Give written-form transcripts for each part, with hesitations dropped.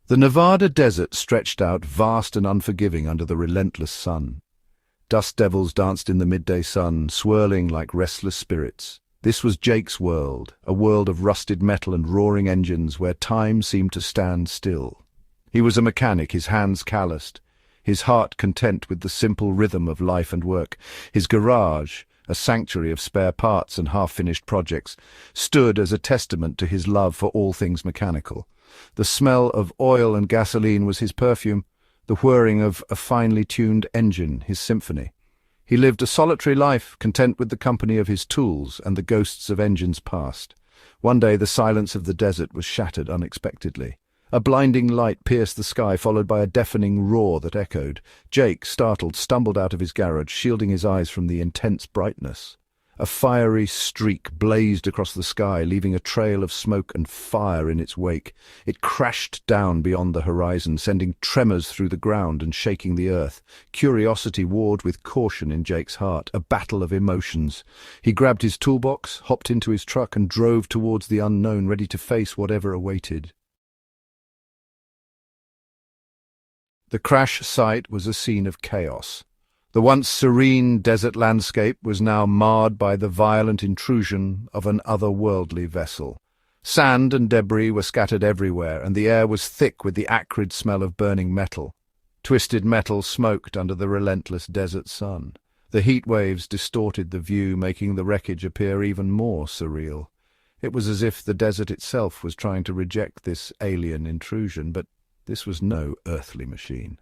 The Nevada desert stretched out vast and unforgiving under the relentless sun. Dust devils danced in the midday sun, swirling like restless spirits. This was Jake's world, a world of rusted metal and roaring engines where time seemed to stand still. He was a mechanic, his hands calloused, his heart content with the simple rhythm of life and work. His garage, a sanctuary of spare parts and half-finished projects, stood as a testament to his love for all things mechanical. The smell of oil and gasoline was his perfume, the whirring of a finely tuned engine his symphony. He lived a solitary life, content with the company of his tools and the ghosts of engines past. One day the silence of the desert was shattered unexpectedly. A blinding light pierced the sky, followed by a deafening roar that echoed. Jake, startled, stumbled out of his garage, shielding his eyes from the intense brightness. A fiery streak blazed across the sky, leaving a trail of smoke and fire in its wake. It crashed down beyond the horizon, sending tremors through the ground and shaking the earth. Curiosity warred with caution in Jake's heart, a battle of emotions. He grabbed his toolbox, hopped into his truck, and drove towards the unknown, ready to face whatever awaited. The crash site was a scene of chaos. The once serene desert landscape was now marred by the violent intrusion of an otherworldly vessel. Sand and debris were scattered everywhere, and the air was thick with the acrid smell of burning metal. Twisted metal smoked under the relentless desert sun. The heat waves distorted the view, making the wreckage appear even more surreal. It was as if the desert itself was trying to reject this alien intrusion, but this was no earthly machine.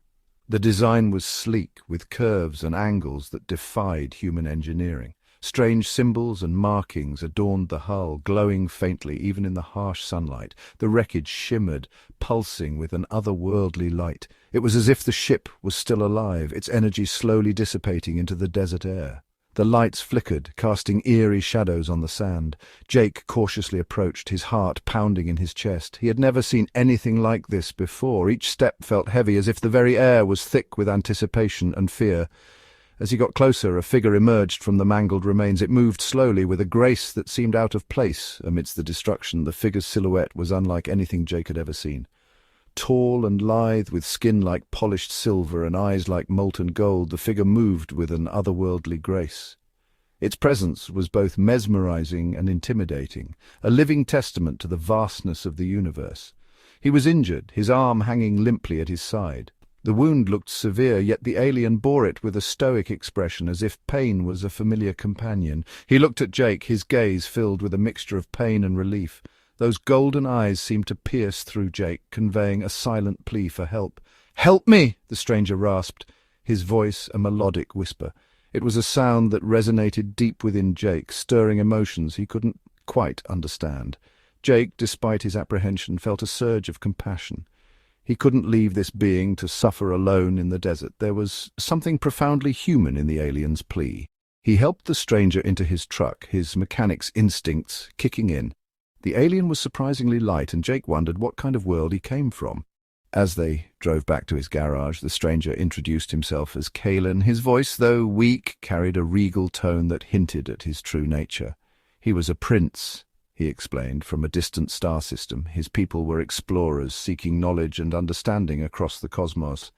The design was sleek, with curves and angles that defied human engineering. Strange symbols and markings adorned the hull, glowing faintly even in the harsh sunlight. The wreckage shimmered, pulsing with an otherworldly light. It was as if the ship was still alive, its energy slowly dissipating into the desert air. The lights flickered, casting eerie shadows on the sand. Jake cautiously approached, his heart pounding in his chest. He had never seen anything like this before. Each step felt heavy, as if the very air was thick with anticipation and fear. As he got closer, a figure emerged from the mangled remains. It moved slowly, with a grace that seemed out of place amidst the destruction. The figure's silhouette was unlike anything Jake had ever seen. Tall and lithe, with skin like polished silver and eyes like molten gold, the figure moved with an otherworldly grace. Its presence was both mesmerizing and intimidating, a living testament to the vastness of the universe. He was injured, his arm hanging limply at his side. The wound looked severe, yet the alien bore it with a stoic expression, as if pain was a familiar companion. He looked at Jake, his gaze filled with a mixture of pain and relief. Those golden eyes seemed to pierce through Jake, conveying a silent plea for help. "Help me!" the stranger rasped, his voice a melodic whisper. It was a sound that resonated deep within Jake, stirring emotions he couldn't quite understand. Jake, despite his apprehension, felt a surge of compassion. He couldn't leave this being to suffer alone in the desert. There was something profoundly human in the alien's plea. He helped the stranger into his truck, his mechanic's instincts kicking in. The alien was surprisingly light, and Jake wondered what kind of world he came from. As they drove back to his garage, the stranger introduced himself as Kalen. His voice, though weak, carried a regal tone that hinted at his true nature. He was a prince, he explained, from a distant star system. His people were explorers seeking knowledge and understanding across the cosmos.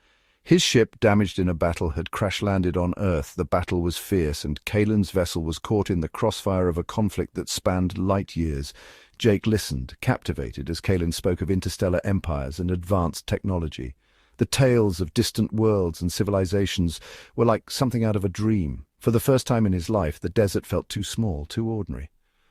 His ship, damaged in a battle, had crash-landed on Earth. The battle was fierce, and Kalen's vessel was caught in the crossfire of a conflict that spanned light years. Jake listened, captivated, as Kalen spoke of interstellar empires and advanced technology. The tales of distant worlds and civilizations were like something out of a dream. For the first time in his life, the desert felt too small, too ordinary.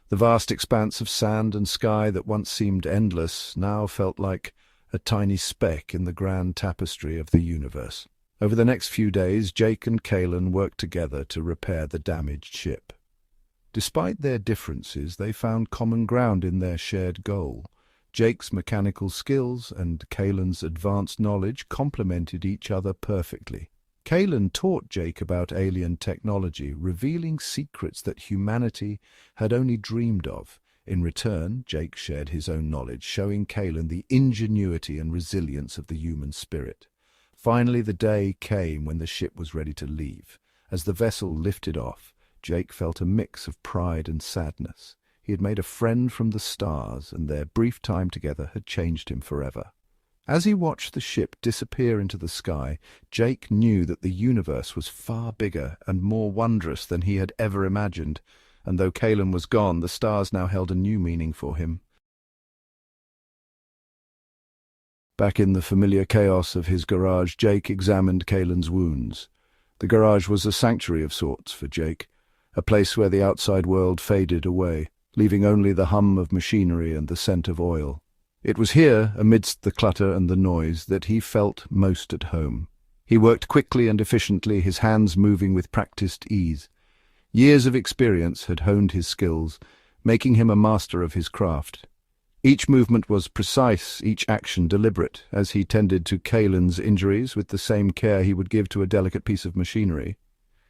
The vast expanse of sand and sky that once seemed endless now felt like a tiny speck in the grand tapestry of the universe. Over the next few days, Jake and Kalen worked together to repair the damaged ship. Despite their differences, they found common ground in their shared goal. Jake's mechanical skills and Kalen's advanced knowledge complemented each other perfectly. Kalen taught Jake about alien technology, revealing secrets that humanity had only dreamed of. In return, Jake shared his own knowledge, showing Kalen the ingenuity and resilience of the human spirit. Finally, the day came when the ship was ready to leave. As the vessel lifted off, Jake felt a mix of pride and sadness. He had made a friend from the stars, and their brief time together had changed him forever. As he watched the ship disappear into the sky, Jake knew that the universe was far bigger and more wondrous than he had ever imagined, and though Kalen was gone, the stars now held a new meaning for him. Back in the familiar chaos of his garage, Jake examined Kalen's wounds. The garage was a sanctuary of sorts for Jake, a place where the outside world faded away, leaving only the hum of machinery and the scent of oil. It was here, amidst the clutter and the noise, that he felt most at home. He worked quickly and efficiently, his hands moving with practiced ease. Years of experience had honed his skills, making him a master of his craft. Each movement was precise, each action deliberate, as he tended to Kalen's injuries with the same care he would give to a delicate piece of machinery.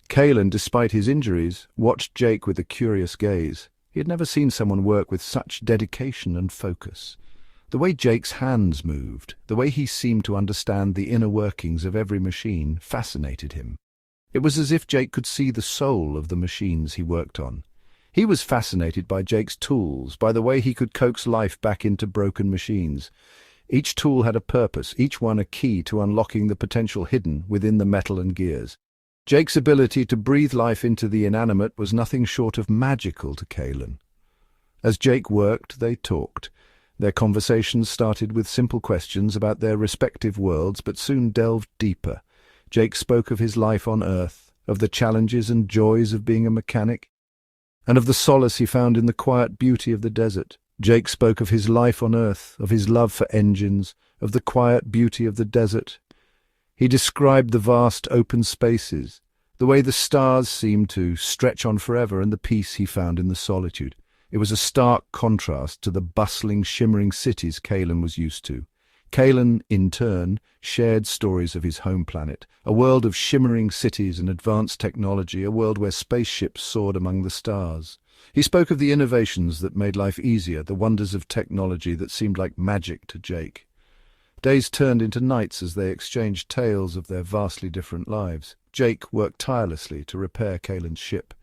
Kalen, despite his injuries, watched Jake with a curious gaze. He had never seen someone work with such dedication and focus. The way Jake's hands moved, the way he seemed to understand the inner workings of every machine, fascinated him. It was as if Jake could see the soul of the machines he worked on. He was fascinated by Jake's tools, by the way he could coax life back into broken machines. Each tool had a purpose, each one a key to unlocking the potential hidden within the metal and gears. Jake's ability to breathe life into the inanimate was nothing short of magical to Kalen. As Jake worked, they talked. Their conversations started with simple questions about their respective worlds, but soon delved deeper. Jake spoke of his life on Earth, of the challenges and joys of being a mechanic, and of the solace he found in the quiet beauty of the desert. Jake spoke of his life on Earth, of his love for engines, of the quiet beauty of the desert. He described the vast open spaces, the way the stars seemed to stretch on forever, and the peace he found in the solitude. It was a stark contrast to the bustling, shimmering cities Kalen was used to. Kalen, in turn, shared stories of his home planet, a world of shimmering cities and advanced technology, a world where spaceships soared among the stars. He spoke of the innovations that made life easier, the wonders of technology that seemed like magic to Jake. Days turned into nights as they exchanged tales of their vastly different lives. Jake worked tirelessly to repair Kalen's ship,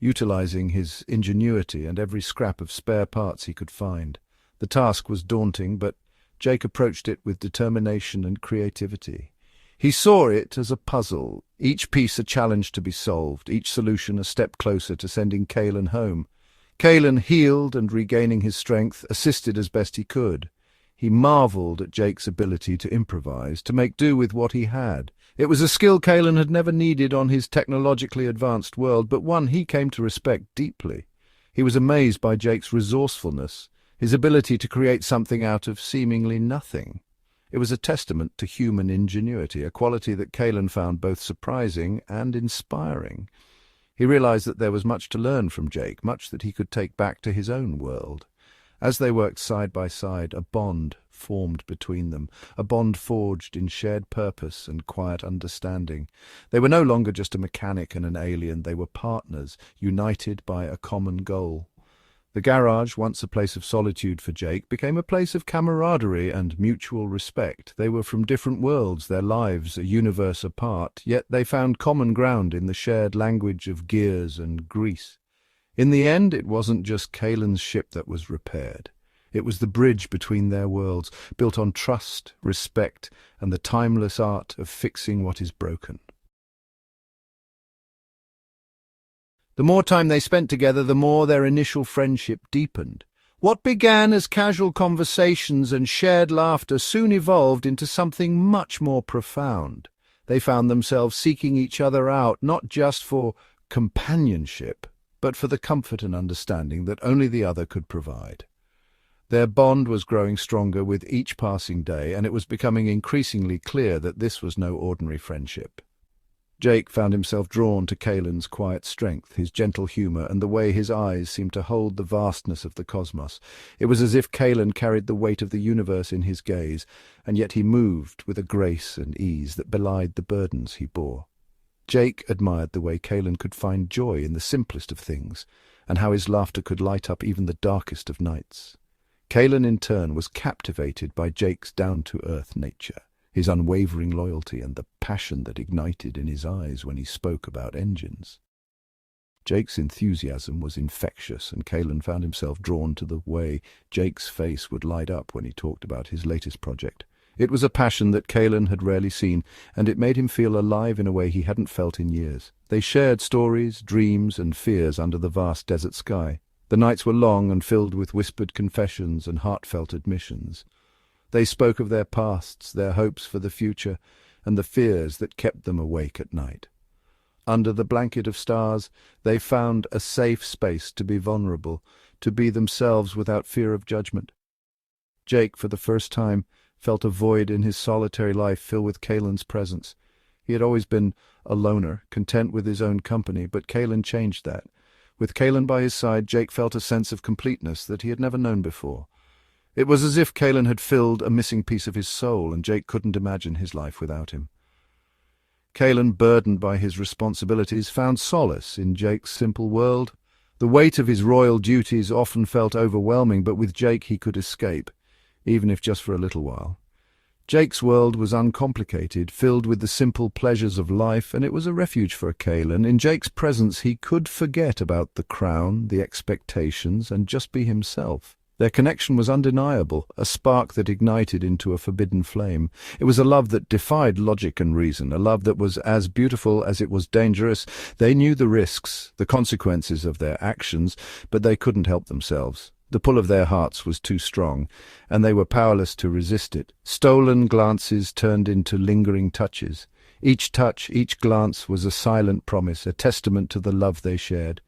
utilizing his ingenuity and every scrap of spare parts he could find. The task was daunting, but Jake approached it with determination and creativity. He saw it as a puzzle, each piece a challenge to be solved, each solution a step closer to sending Kalen home. Kalen, healed and regaining his strength, assisted as best he could. He marveled at Jake's ability to improvise, to make do with what he had. It was a skill Kalen had never needed on his technologically advanced world, but one he came to respect deeply. He was amazed by Jake's resourcefulness, his ability to create something out of seemingly nothing. It was a testament to human ingenuity, a quality that Kalen found both surprising and inspiring. He realized that there was much to learn from Jake, much that he could take back to his own world. As they worked side by side, a bond formed between them, a bond forged in shared purpose and quiet understanding. They were no longer just a mechanic and an alien, they were partners, united by a common goal. The garage, once a place of solitude for Jake, became a place of camaraderie and mutual respect. They were from different worlds, their lives a universe apart, yet they found common ground in the shared language of gears and grease. In the end, it wasn't just Kalen's ship that was repaired. It was the bridge between their worlds, built on trust, respect, and the timeless art of fixing what is broken. The more time they spent together, the more their initial friendship deepened. What began as casual conversations and shared laughter soon evolved into something much more profound. They found themselves seeking each other out, not just for companionship, but for the comfort and understanding that only the other could provide. Their bond was growing stronger with each passing day, and it was becoming increasingly clear that this was no ordinary friendship. Jake found himself drawn to Kalen's quiet strength, his gentle humor, and the way his eyes seemed to hold the vastness of the cosmos. It was as if Kalen carried the weight of the universe in his gaze, and yet he moved with a grace and ease that belied the burdens he bore. Jake admired the way Kalen could find joy in the simplest of things, and how his laughter could light up even the darkest of nights. Kalen, in turn, was captivated by Jake's down-to-earth nature, his unwavering loyalty and the passion that ignited in his eyes when he spoke about engines. Jake's enthusiasm was infectious, and Kalen found himself drawn to the way Jake's face would light up when he talked about his latest project. It was a passion that Kalen had rarely seen, and it made him feel alive in a way he hadn't felt in years. They shared stories, dreams, and fears under the vast desert sky. The nights were long and filled with whispered confessions and heartfelt admissions. They spoke of their pasts, their hopes for the future, and the fears that kept them awake at night. Under the blanket of stars, they found a safe space to be vulnerable, to be themselves without fear of judgment. Jake, for the first time, felt a void in his solitary life fill with Kalen's presence. He had always been a loner, content with his own company, but Kalen changed that. With Kalen by his side, Jake felt a sense of completeness that he had never known before. It was as if Kalen had filled a missing piece of his soul, and Jake couldn't imagine his life without him. Kalen, burdened by his responsibilities, found solace in Jake's simple world. The weight of his royal duties often felt overwhelming, but with Jake he could escape, even if just for a little while. Jake's world was uncomplicated, filled with the simple pleasures of life, and it was a refuge for Kalen. In Jake's presence he could forget about the crown, the expectations, and just be himself. Their connection was undeniable, a spark that ignited into a forbidden flame. It was a love that defied logic and reason, a love that was as beautiful as it was dangerous. They knew the risks, the consequences of their actions, but they couldn't help themselves. The pull of their hearts was too strong, and they were powerless to resist it. Stolen glances turned into lingering touches. Each touch, each glance was a silent promise, a testament to the love they shared.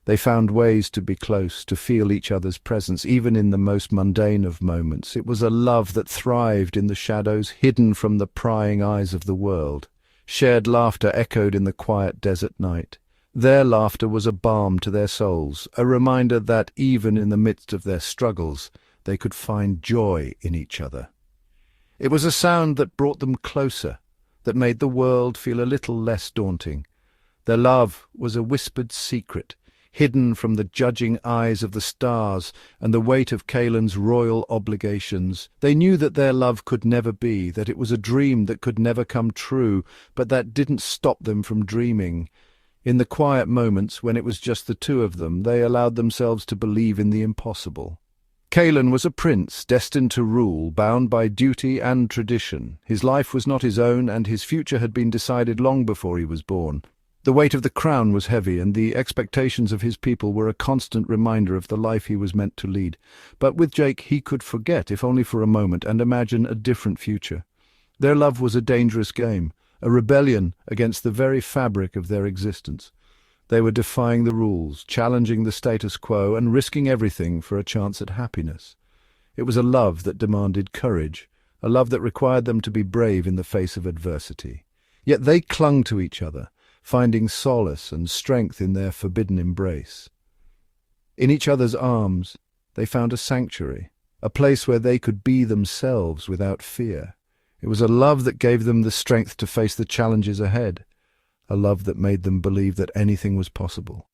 They found ways to be close, to feel each other's presence, even in the most mundane of moments. It was a love that thrived in the shadows, hidden from the prying eyes of the world. Shared laughter echoed in the quiet desert night. Their laughter was a balm to their souls, a reminder that even in the midst of their struggles, they could find joy in each other. It was a sound that brought them closer, that made the world feel a little less daunting. Their love was a whispered secret, hidden from the judging eyes of the stars and the weight of Kalen's royal obligations. They knew that their love could never be, that it was a dream that could never come true, but that didn't stop them from dreaming. In the quiet moments, when it was just the two of them, they allowed themselves to believe in the impossible. Kalen was a prince, destined to rule, bound by duty and tradition. His life was not his own, and his future had been decided long before he was born. The weight of the crown was heavy, and the expectations of his people were a constant reminder of the life he was meant to lead. But with Jake he could forget, if only for a moment, and imagine a different future. Their love was a dangerous game, a rebellion against the very fabric of their existence. They were defying the rules, challenging the status quo, and risking everything for a chance at happiness. It was a love that demanded courage, a love that required them to be brave in the face of adversity. Yet they clung to each other, finding solace and strength in their forbidden embrace. In each other's arms, they found a sanctuary, a place where they could be themselves without fear. It was a love that gave them the strength to face the challenges ahead, a love that made them believe that anything was possible.